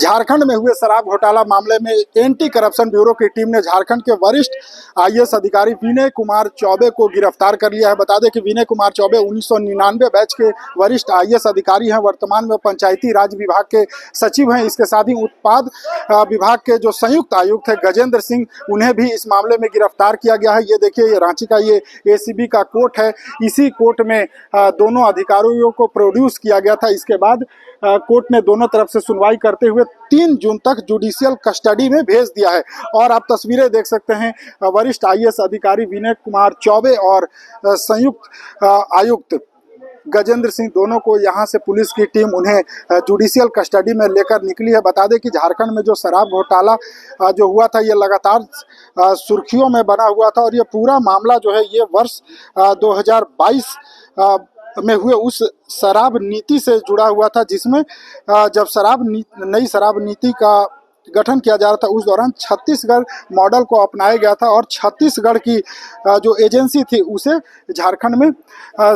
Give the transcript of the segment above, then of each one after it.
झारखंड में हुए शराब घोटाला मामले में एंटी करप्शन ब्यूरो की टीम ने झारखंड के वरिष्ठ आईएएस अधिकारी विनय कुमार चौबे को गिरफ्तार कर लिया है। बता दें कि विनय कुमार चौबे 1999 बैच के वरिष्ठ आईएएस अधिकारी हैं। वर्तमान में पंचायती राज विभाग के सचिव हैं। इसके साथ ही उत्पाद विभाग के जो संयुक्त आयुक्त है गजेंद्र सिंह, उन्हें भी इस मामले में गिरफ्तार किया गया है। ये देखिए, ये रांची का ये एसीबी का कोर्ट है। इसी कोर्ट में दोनों अधिकारियों को प्रोड्यूस किया गया था। इसके बाद कोर्ट ने दोनों तरफ से सुनवाई करते हुए 3 जून तक जुडिशियल कस्टडी में भेज दिया है। और आप तस्वीरें देख सकते हैं, वरिष्ठ आईएएस अधिकारी विनय कुमार चौबे और संयुक्त आयुक्त गजेंद्र सिंह, दोनों को यहां से पुलिस की टीम उन्हें जुडिशियल कस्टडी में लेकर निकली है। बता दें कि झारखंड में जो शराब घोटाला जो हुआ था, ये लगातार सुर्खियों में बना हुआ था। और ये पूरा मामला जो है, ये वर्ष 2022 में हुए उस शराब नीति से जुड़ा हुआ था, जिसमें जब नई शराब नीति का गठन किया जा रहा था, उस दौरान छत्तीसगढ़ मॉडल को अपनाया गया था। और छत्तीसगढ़ की जो एजेंसी थी, उसे झारखंड में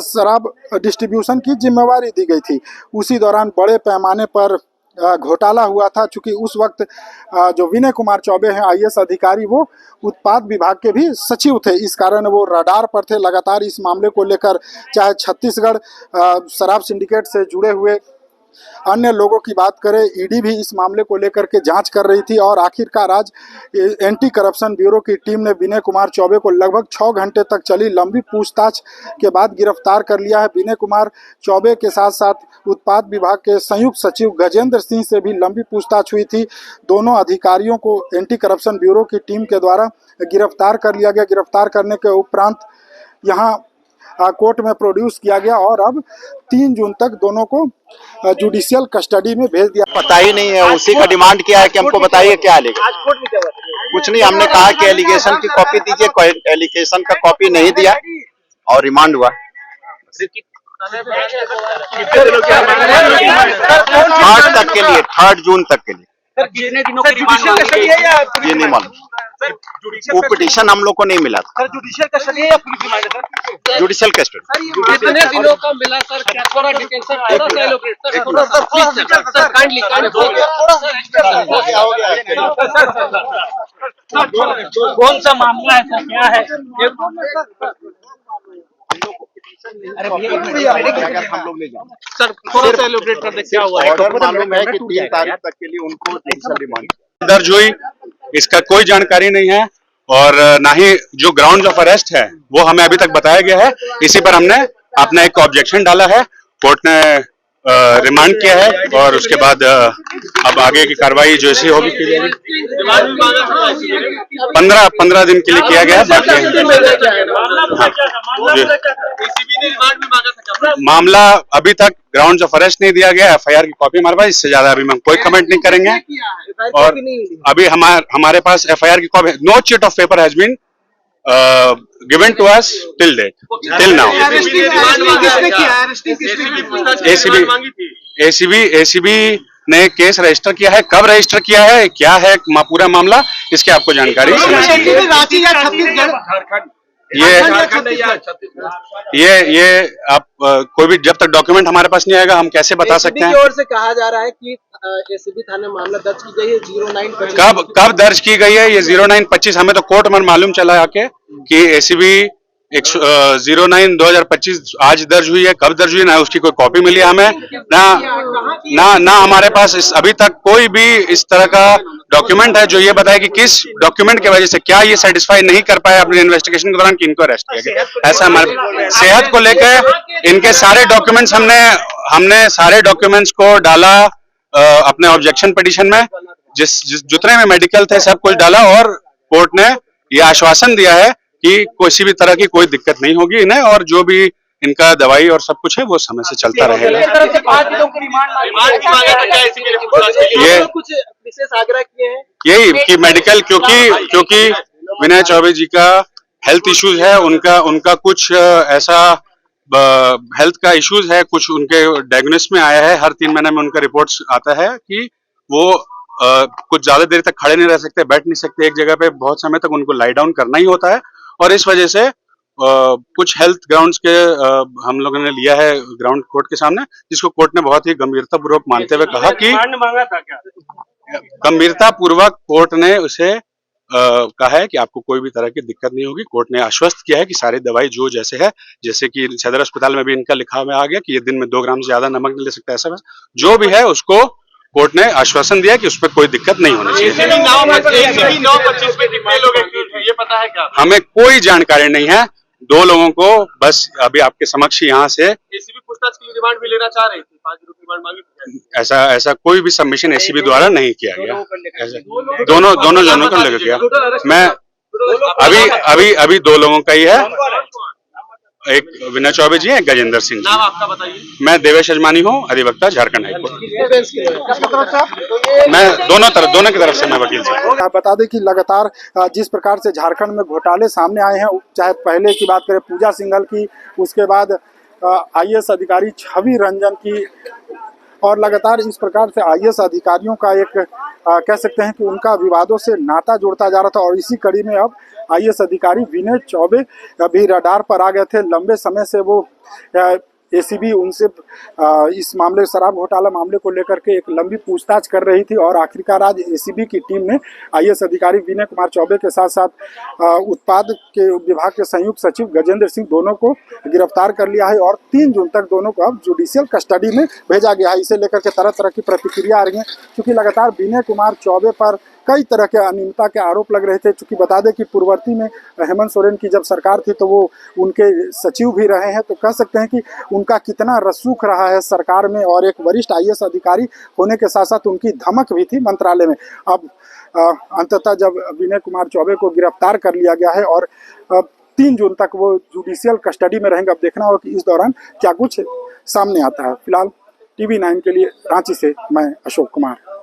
शराब डिस्ट्रीब्यूशन की जिम्मेवारी दी गई थी। उसी दौरान बड़े पैमाने पर घोटाला हुआ था। चूंकि उस वक्त जो विनय कुमार चौबे हैं आईएएस अधिकारी, वो उत्पाद विभाग के भी सचिव थे। इस कारण वो रडार पर थे। लगातार इस मामले को लेकर चाहे छत्तीसगढ़ शराब सिंडिकेट से जुड़े हुए अन्य लोगों की बात करें, ईडी भी इस मामले को लेकर के जांच कर रही थी। और आखिरकार आज एंटी करप्शन ब्यूरो की टीम ने विनय कुमार चौबे को लगभग 6 घंटे तक चली लंबी पूछताछ के बाद गिरफ्तार कर लिया है। विनय कुमार चौबे के साथ साथ उत्पाद विभाग के संयुक्त सचिव गजेंद्र सिंह से भी लंबी पूछताछ हुई थी। दोनों अधिकारियों को एंटी करप्शन ब्यूरो की टीम के द्वारा गिरफ्तार कर लिया गया। गिरफ्तार करने के उपरांत यहाँ कोर्ट में प्रोड्यूस किया गया और अब 3 जून तक दोनों को जुडिशियल कस्टडी में भेज दिया। पता ही नहीं है, उसी का डिमांड किया है कि हमको बताइए क्या एलिगेशन। कुछ नहीं, हमने कहा कि एलिगेशन की कॉपी दीजिए, कोई एलिगेशन का कॉपी नहीं दिया और रिमांड हुआ। 3 जून तक के लिए। ये नहीं मालूम, वो पिटीशन हम लोग को नहीं मिला था। जुडिशियल कस्टडी है या पुलिस रिमांड है? Judicial custody. कितने दिनों का मिला सर? क्या थोड़ा डिटेल सर, थोड़ा सा एलोकेट सर, सर काइंडली कौन सा मामला है सर, क्या है? अरे हम लोग ले जाएंगे सर, थोड़ा सा एलोकेट कर दे, क्या हुआ है? ऑर्डर मालूम है कि 3 तारीख तक के लिए उनको जुडिशियल रिमांड दर्ज हुई, इसका कोई जानकारी नहीं है। और ना ही जो ग्राउंड ऑफ अरेस्ट है वो हमें अभी तक बताया गया है। इसी पर हमने अपना एक ऑब्जेक्शन डाला है। कोर्ट ने रिमांड किया है और उसके बाद अब आगे की कार्रवाई जो ऐसी होगी की जाएगी। 15 दिन के लिए किया गया है। मामला अभी तक ग्राउंड ऑफ अरेस्ट नहीं दिया गया। एफआईआर की कॉपी हमारे पास, इससे ज्यादा अभी हम कोई कमेंट नहीं करेंगे। और अभी हमारे पास एफआईआर की copy, no sheet of paper has been given to us till now. ACB ने केस रजिस्टर किया है। कब रजिस्टर किया है, क्या है पूरा मामला, इसकी आपको जानकारी ये आप कोई भी जब तक डॉक्यूमेंट हमारे पास नहीं आएगा हम कैसे बता सकते हैं। ओर से कहा जा रहा है कि एसीबी थाने मामला दर्ज की गई है 0925। कब दर्ज की गई है ये 0925? हमें तो कोर्ट में मालूम चला आके कि एसीबी 09/2025 आज दर्ज हुई है। कब दर्ज हुई ना उसकी कोई कॉपी मिली है हमें, ना हमारे पास अभी तक कोई भी इस तरह का डॉक्यूमेंट है जो ये बताए कि किस डॉक्यूमेंट की वजह से क्या ये सेटिस्फाई नहीं कर पाए अपने इन्वेस्टिगेशन के दौरान कि इनको अरेस्ट किया गया। ऐसा हमारे सेहत को लेकर इनके सारे डॉक्यूमेंट्स हमने सारे डॉक्यूमेंट्स को डाला अपने ऑब्जेक्शन पिटीशन में। जितने में मेडिकल थे सब कुछ डाला और कोर्ट ने ये आश्वासन दिया है कि किसी भी तरह की कोई दिक्कत नहीं होगी इन्हें, और जो भी इनका दवाई और सब कुछ है वो समय से चलता रहेगा। ये विशेष आग्रह किए हैं यही कि मेडिकल, क्योंकि विनय चौबे जी का हेल्थ इश्यूज है, उनका कुछ ऐसा हेल्थ का इश्यूज है, कुछ उनके डायग्नोसिस में आया है। हर 3 महीने में उनका रिपोर्ट्स आता है कि वो कुछ ज्यादा देर तक खड़े नहीं रह सकते, बैठ नहीं सकते एक जगह पे, बहुत समय तक उनको लाई डाउन करना ही होता है। और इस वजह से कुछ हेल्थ ग्राउंड्स के हम लोगों ने लिया है ग्राउंड कोर्ट के सामने, जिसको कोर्ट ने बहुत ही गंभीरता पूर्वक मानते हुए कहा कि मांगा था क्या गंभीरता पूर्वक कोर्ट ने उसे कहा है कि आपको कोई भी तरह की दिक्कत नहीं होगी। कोर्ट ने आश्वस्त किया है कि सारी दवाई जो जैसे है, जैसे कि सदर अस्पताल में भी इनका लिखा हुआ आ गया कि ये दिन में 2 ग्राम से ज्यादा नमक नहीं ले सकता, ऐसा जो भी है उसको कोर्ट ने आश्वासन दिया कि उस पर कोई दिक्कत नहीं होनी चाहिए। ये पता है क्या? हमें कोई जानकारी नहीं है। 2 लोगों को बस अभी आपके समक्ष यहाँ से एसीबी पूछताछ के लिए रिमांड भी लेना चाह रहे थे, 5 दिन रिमांड मांगी थी। ऐसा कोई भी सबमिशन एसीबी द्वारा नहीं किया गया। दोनों जनों को लेकर किया। मैं अभी 2 लोगों का ही है, एक विनय चौबे जी है, एक गजेंद्र सिंह जी। नाम आपका बताइए। मैं देवेश अजमानी हूँ, अधिवक्ता झारखंड हाईकोर्ट। मैं दोनों की तरफ से मैं वकील साहब। आप बता दें कि लगातार जिस प्रकार से झारखंड में घोटाले सामने आए हैं, चाहे पहले की बात करें पूजा सिंघल की, उसके बाद आईएएस अधिकारी छवि रंजन की, और लगातार इस प्रकार से आईएएस अधिकारियों का एक कह सकते हैं कि उनका विवादों से नाता जोड़ता जा रहा था। और इसी कड़ी में अब आईएएस अधिकारी विनय चौबे भी रडार पर आ गए थे। लंबे समय से वो एसीबी उनसे इस मामले, शराब घोटाला मामले को लेकर के एक लंबी पूछताछ कर रही थी, और आखिरकार आज एसीबी की टीम ने आईएएस अधिकारी विनय कुमार चौबे के साथ साथ उत्पाद के विभाग के संयुक्त सचिव गजेंद्र सिंह दोनों को गिरफ्तार कर लिया है, और 3 जून तक दोनों को अब जुडिशियल कस्टडी में भेजा गया है। इसे लेकर के तरह तरह की प्रतिक्रिया आ रही है, क्योंकि लगातार विनय कुमार चौबे पर कई तरह के अनियमितता के आरोप लग रहे थे। चूंकि बता दें कि पूर्ववर्ती में हेमंत सोरेन की जब सरकार थी तो वो उनके सचिव भी रहे हैं, तो कह सकते हैं कि उनका कितना रसूख रहा है सरकार में, और एक वरिष्ठ आईएएस अधिकारी होने के साथ साथ उनकी धमक भी थी मंत्रालय में। अब अंततः जब विनय कुमार चौबे को गिरफ्तार कर लिया गया है और 3 जून तक वो जुडिशियल कस्टडी में रहेंगे। अब देखना होगा कि इस दौरान क्या कुछ सामने आता है। फिलहाल TV9 के लिए रांची से मैं अशोक कुमार।